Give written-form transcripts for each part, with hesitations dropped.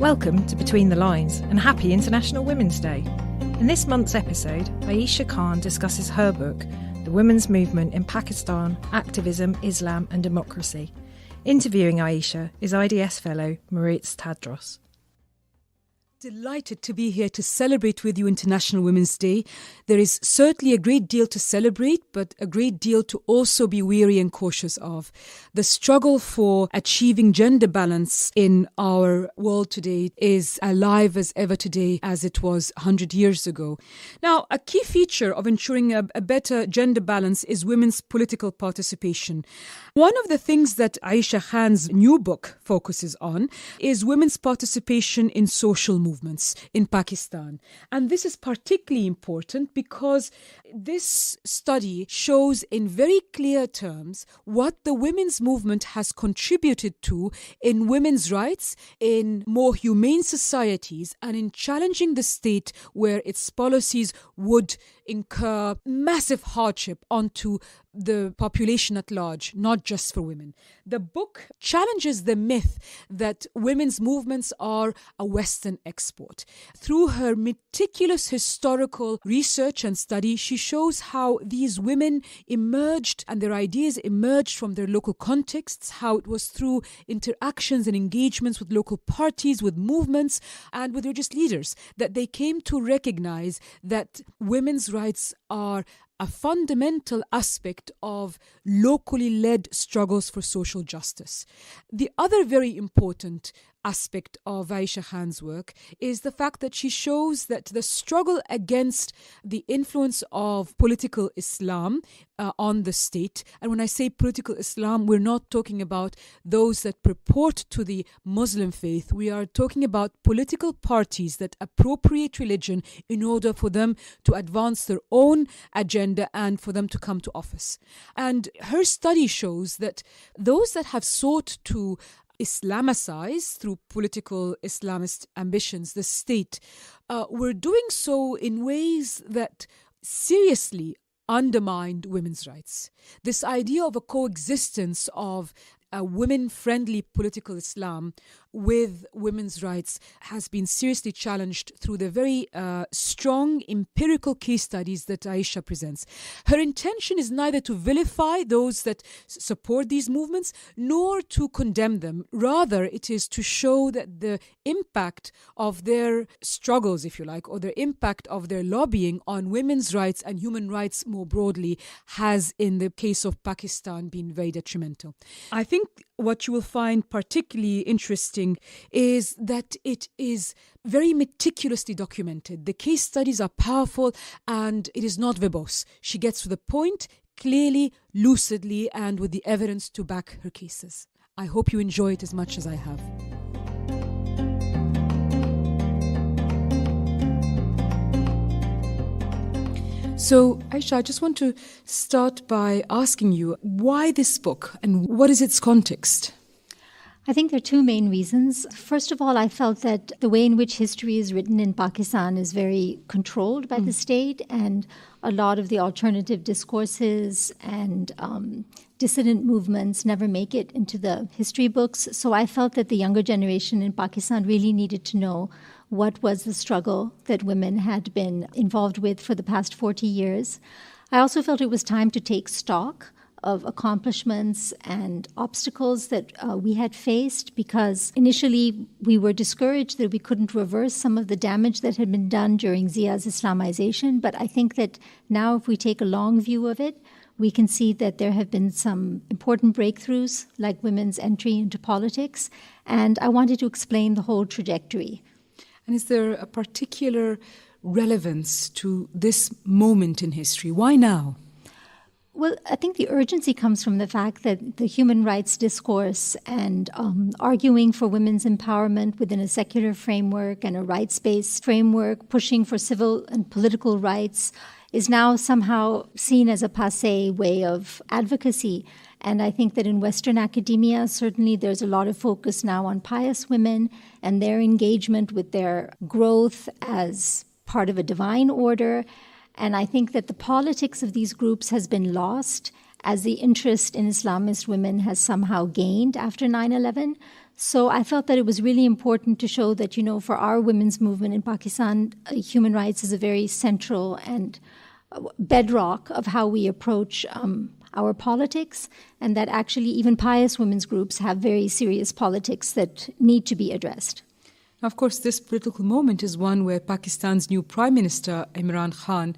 Welcome to Between the Lines and happy International Women's Day. In this month's episode, Ayesha Khan discusses her book, The Women's Movement in Pakistan, Activism, Islam and Democracy. Interviewing Ayesha is IDS fellow Maritz Tadros. Delighted to be here to celebrate with you International Women's Day. There is certainly a great deal to celebrate, but a great deal to also be wary and cautious of. The struggle for achieving gender balance in our world today is alive as ever today as it was 100 years ago. Now, a key feature of ensuring a better gender balance is women's political participation. One of the things that Ayesha Khan's new book focuses on is women's participation in social movements in Pakistan. And this is particularly important because this study shows in very clear terms what the women's movement has contributed to in women's rights, in more humane societies, and in challenging the state where its policies would incur massive hardship onto the population at large, not just for women. The book challenges the myth that women's movements are a Western export. Through her meticulous historical research and study, she shows how these women emerged and their ideas emerged from their local contexts, how it was through interactions and engagements with local parties, with movements, and with religious leaders that they came to recognize that women's rights are a fundamental aspect of locally led struggles for social justice. The other very important aspect of Ayesha Khan's work is the fact that she shows that the struggle against the influence of political Islam on the state, and when I say political Islam, we're not talking about those that purport to the Muslim faith. We are talking about political parties that appropriate religion in order for them to advance their own agenda and for them to come to office. And her study shows that those that have sought to Islamicize through political Islamist ambitions the state were doing so in ways that seriously undermined women's rights. This idea of a coexistence of a women-friendly political Islam with women's rights has been seriously challenged through the very strong empirical case studies that Ayesha presents. Her intention is neither to vilify those that support these movements nor to condemn them. Rather, it is to show that the impact of their struggles, if you like, or the impact of their lobbying on women's rights and human rights more broadly has, in the case of Pakistan, been very detrimental. I think what you will find particularly interesting is that it is very meticulously documented. The case studies are powerful and it is not verbose. She gets to the point clearly, lucidly, and with the evidence to back her cases. I hope you enjoy it as much as I have. So, Ayesha, I just want to start by asking you, why this book and what is its context? I think there are two main reasons. First of all, I felt that the way in which history is written in Pakistan is very controlled by the state, and a lot of the alternative discourses and dissident movements never make it into the history books. So I felt that the younger generation in Pakistan really needed to know what was the struggle that women had been involved with for the past 40 years. I also felt it was time to take stock of accomplishments and obstacles that we had faced, because initially we were discouraged that we couldn't reverse some of the damage that had been done during Zia's Islamization. But I think that now, if we take a long view of it, we can see that there have been some important breakthroughs, like women's entry into politics. And I wanted to explain the whole trajectory. And is there a particular relevance to this moment in history? Why now? Well, I think the urgency comes from the fact that the human rights discourse and arguing for women's empowerment within a secular framework and a rights-based framework, pushing for civil and political rights, is now somehow seen as a passé way of advocacy. And I think that in Western academia, certainly there's a lot of focus now on pious women and their engagement with their growth as part of a divine order. And I think that the politics of these groups has been lost as the interest in Islamist women has somehow gained after 9/11. So I felt that it was really important to show that, for our women's movement in Pakistan, human rights is a very central and bedrock of how we approach our politics, and that actually even pious women's groups have very serious politics that need to be addressed. Of course, this political moment is one where Pakistan's new Prime Minister, Imran Khan,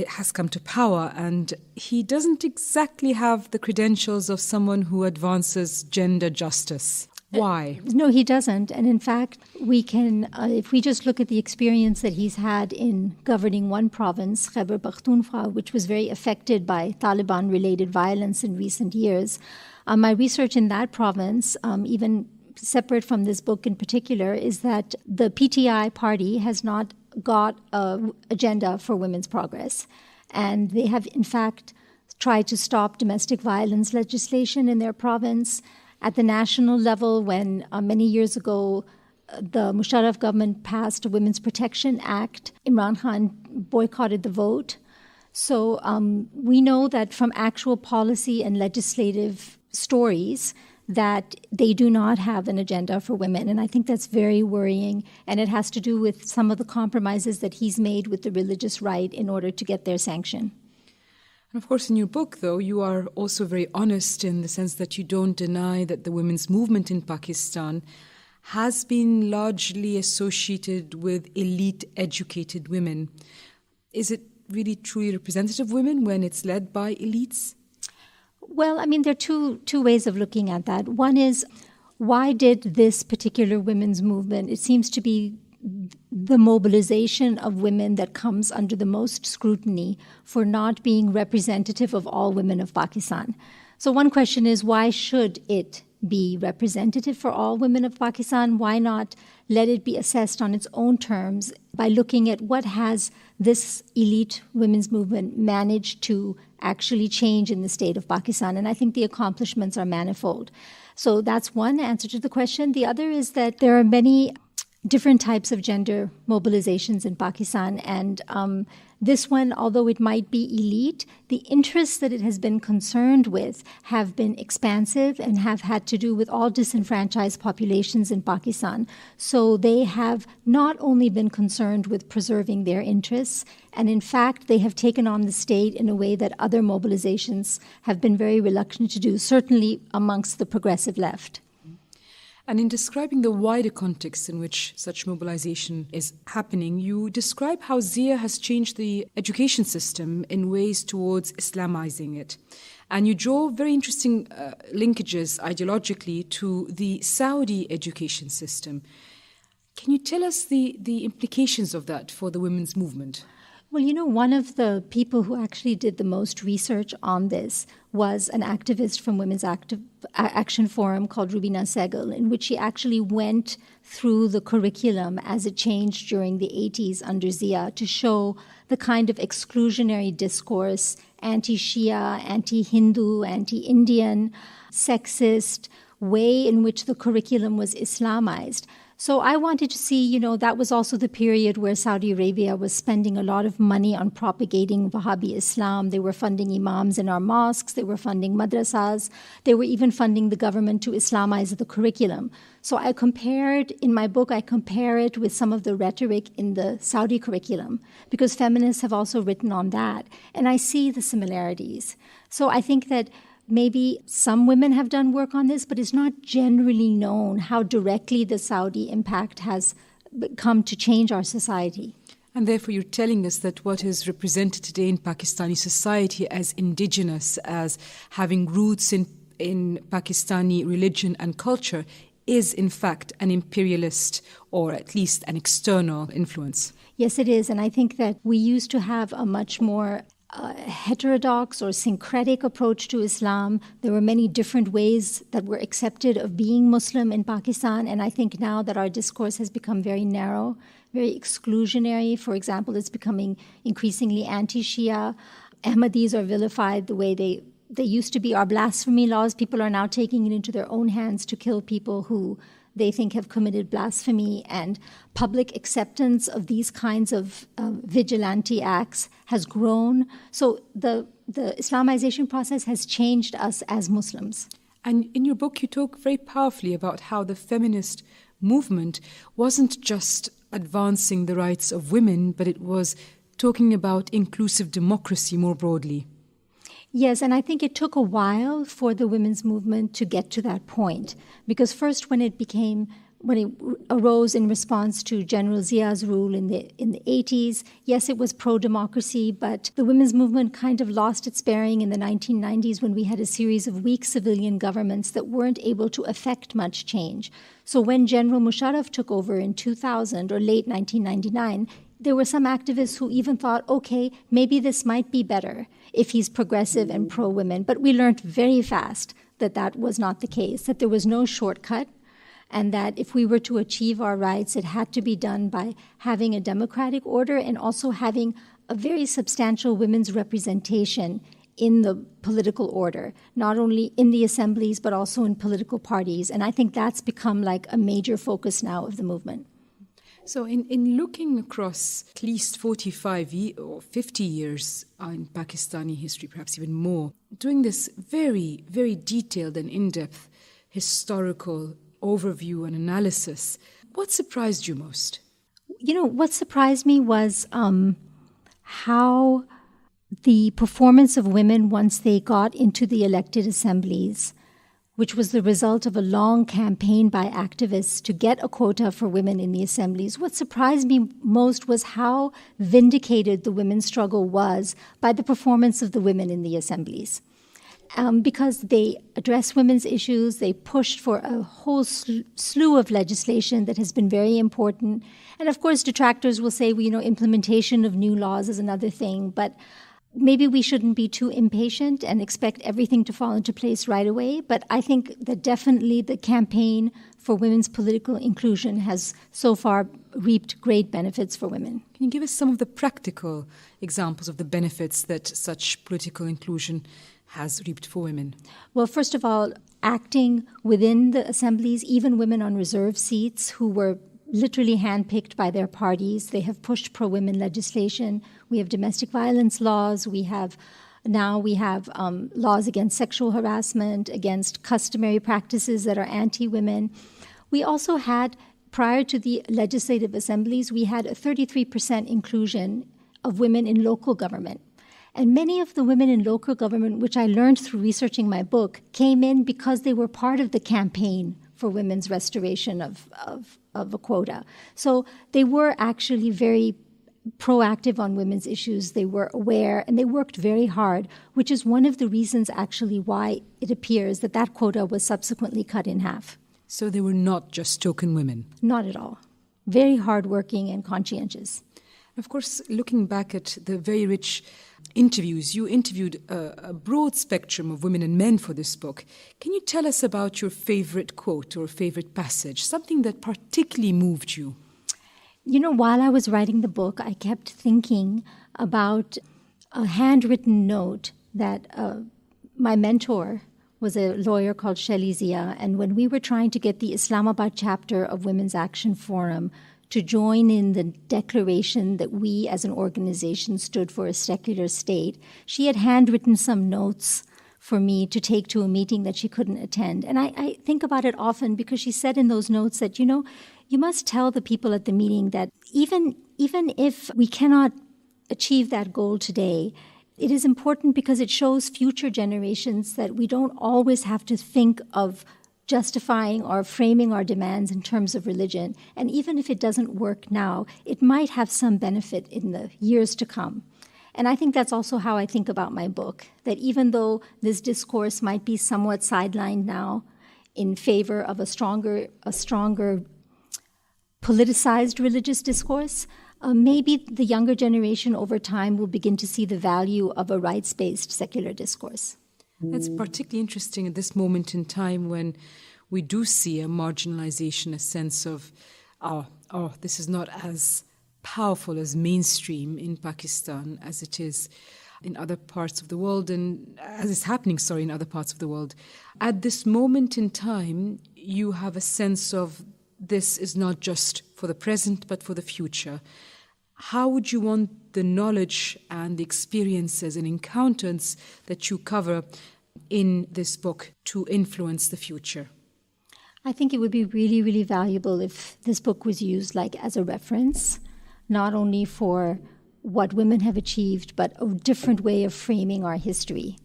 has come to power, and he doesn't exactly have the credentials of someone who advances gender justice. Why? No, he doesn't. And in fact, we can, if we just look at the experience that he's had in governing one province, Khyber Pakhtunkhwa, which was very affected by Taliban-related violence in recent years, my research in that province, even separate from this book in particular, is that the PTI party has not got an agenda for women's progress. And they have, in fact, tried to stop domestic violence legislation in their province. At the national level, when many years ago the Musharraf government passed a Women's Protection Act, Imran Khan boycotted the vote. So we know that from actual policy and legislative stories that they do not have an agenda for women. And I think that's very worrying. And it has to do with some of the compromises that he's made with the religious right in order to get their sanction. And of course, in your book, though, you are also very honest in the sense that you don't deny that the women's movement in Pakistan has been largely associated with elite educated women. Is it really truly representative of women when it's led by elites? Well, I mean, there are two ways of looking at that. One is, why did this particular women's movement, it seems to be the mobilization of women that comes under the most scrutiny for not being representative of all women of Pakistan. So one question is, why should it be representative for all women of Pakistan? Why not let it be assessed on its own terms by looking at what has this elite women's movement managed to actually change in the state of Pakistan? And I think the accomplishments are manifold. So that's one answer to the question. The other is that there are many different types of gender mobilizations in Pakistan. And this one, although it might be elite, the interests that it has been concerned with have been expansive and have had to do with all disenfranchised populations in Pakistan. So they have not only been concerned with preserving their interests, and in fact, they have taken on the state in a way that other mobilizations have been very reluctant to do, certainly amongst the progressive left. And in describing the wider context in which such mobilization is happening, you describe how Zia has changed the education system in ways towards Islamizing it. And you draw very interesting linkages ideologically to the Saudi education system. Can you tell us the implications of that for the women's movement? Well, one of the people who actually did the most research on this was an activist from Women's Action Forum called Rubina Segal, in which she actually went through the curriculum as it changed during the 80s under Zia to show the kind of exclusionary discourse, anti-Shia, anti-Hindu, anti-Indian, sexist way in which the curriculum was Islamized. So I wanted to see, that was also the period where Saudi Arabia was spending a lot of money on propagating Wahhabi Islam. They were funding imams in our mosques. They were funding madrasas. They were even funding the government to Islamize the curriculum. So in my book, I compare it with some of the rhetoric in the Saudi curriculum, because feminists have also written on that. And I see the similarities. So I think that maybe some women have done work on this, but it's not generally known how directly the Saudi impact has come to change our society. And therefore you're telling us that what is represented today in Pakistani society as indigenous, as having roots in Pakistani religion and culture, is in fact an imperialist or at least an external influence. Yes, it is. And I think that we used to have a much more heterodox or syncretic approach to Islam. There were many different ways that were accepted of being Muslim in Pakistan, and I think now that our discourse has become very narrow, very exclusionary. For example, it's becoming increasingly anti-Shia. Ahmadis are vilified the way they used to be. Our blasphemy laws, people are now taking it into their own hands to kill people who they think have committed blasphemy, and public acceptance of these kinds of vigilante acts has grown. So the the Islamization process has changed us as Muslims. And in your book, you talk very powerfully about how the feminist movement wasn't just advancing the rights of women, but it was talking about inclusive democracy more broadly. Yes, and I think it took a while for the women's movement to get to that point. Because first when it arose in response to General Zia's rule in the 80s, yes, it was pro-democracy, but the women's movement kind of lost its bearing in the 1990s when we had a series of weak civilian governments that weren't able to effect much change. So when General Musharraf took over in 2000 or late 1999, there were some activists who even thought, okay, maybe this might be better if he's progressive and pro-women. But we learned very fast that that was not the case, that there was no shortcut, and that if we were to achieve our rights, it had to be done by having a democratic order and also having a very substantial women's representation in the political order, not only in the assemblies, but also in political parties. And I think that's become like a major focus now of the movement. So in looking across at least 45 or 50 years in Pakistani history, perhaps even more, doing this very, very detailed and in-depth historical overview and analysis, what surprised you most? You know, what surprised me was how the performance of women once they got into the elected assemblies, which was the result of a long campaign by activists to get a quota for women in the assemblies. What surprised me most was how vindicated the women's struggle was by the performance of the women in the assemblies. Because they addressed women's issues, they pushed for a whole slew of legislation that has been very important. And of course, detractors will say, well, implementation of new laws is another thing, but maybe we shouldn't be too impatient and expect everything to fall into place right away. But I think that definitely the campaign for women's political inclusion has so far reaped great benefits for women. Can you give us some of the practical examples of the benefits that such political inclusion has reaped for women? Well, first of all, acting within the assemblies, even women on reserve seats who were literally handpicked by their parties. They have pushed pro-women legislation. We have domestic violence laws. We have laws against sexual harassment, against customary practices that are anti-women. We also had, prior to the legislative assemblies, we had a 33% inclusion of women in local government. And many of the women in local government, which I learned through researching my book, came in because they were part of the campaign for women's restoration of a quota. So they were actually very proactive on women's issues. They were aware, and they worked very hard, which is one of the reasons actually why it appears that that quota was subsequently cut in half. So they were not just token women? Not at all. Very hardworking and conscientious. Of course, looking back at the very rich interviews, you interviewed a broad spectrum of women and men for this book. Can you tell us about your favorite quote or favorite passage, something that particularly moved you? While I was writing the book, I kept thinking about a handwritten note that my mentor was a lawyer called Shelley Zia, and when we were trying to get the Islamabad chapter of Women's Action Forum to join in the declaration that we as an organization stood for a secular state, she had handwritten some notes for me to take to a meeting that she couldn't attend. And I think about it often because she said in those notes that, you must tell the people at the meeting that even if we cannot achieve that goal today, it is important because it shows future generations that we don't always have to think of justifying or framing our demands in terms of religion. And even if it doesn't work now, it might have some benefit in the years to come. And I think that's also how I think about my book, that even though this discourse might be somewhat sidelined now in favor of a stronger politicized religious discourse, maybe the younger generation over time will begin to see the value of a rights-based secular discourse. That's particularly interesting at this moment in time when we do see a marginalization, a sense of, this is not as powerful as mainstream in Pakistan as it is in other parts of the world, and as it's happening, in other parts of the world. At this moment in time, you have a sense of this is not just for the present, but for the future. how would you want the knowledge and the experiences and encounters that you cover in this book to influence the future? I think it would be really, really valuable if this book was used as a reference, not only for what women have achieved, but a different way of framing our history.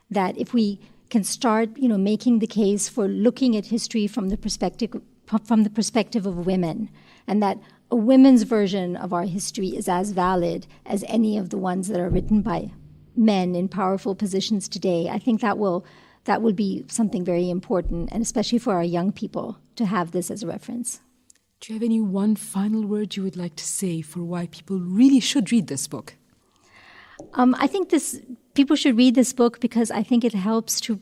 That if we can start, making the case for looking at history from the perspective of women, and that a women's version of our history is as valid as any of the ones that are written by men in powerful positions today, I think that will be something very important, and especially for our young people, to have this as a reference. Do you have any one final word you would like to say for why people really should read this book? I think people should read this book because I think it helps to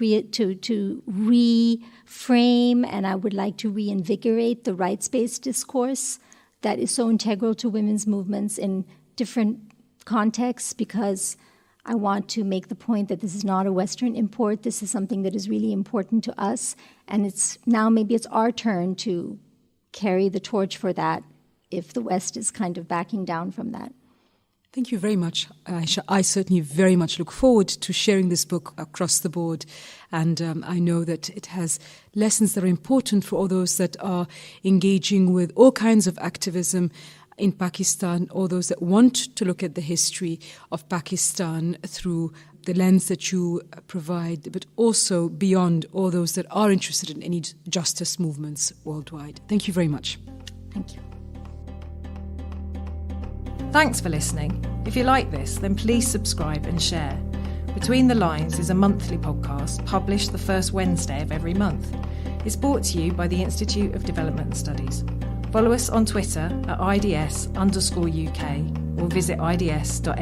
reframe, and I would like to reinvigorate the rights-based discourse that is so integral to women's movements in different contexts, because I want to make the point that this is not a Western import. This is something that is really important to us, and maybe it's our turn to carry the torch for that if the West is kind of backing down from that. Thank you very much, Ayesha. I certainly very much look forward to sharing this book across the board. And I know that it has lessons that are important for all those that are engaging with all kinds of activism in Pakistan, all those that want to look at the history of Pakistan through the lens that you provide, but also beyond, all those that are interested in any justice movements worldwide. Thank you very much. Thank you. Thanks for listening. If you like this, then please subscribe and share. Between the Lines is a monthly podcast published the first Wednesday of every month. It's brought to you by the Institute of Development Studies. Follow us on Twitter at IDS_UK or visit ids.ac.uk.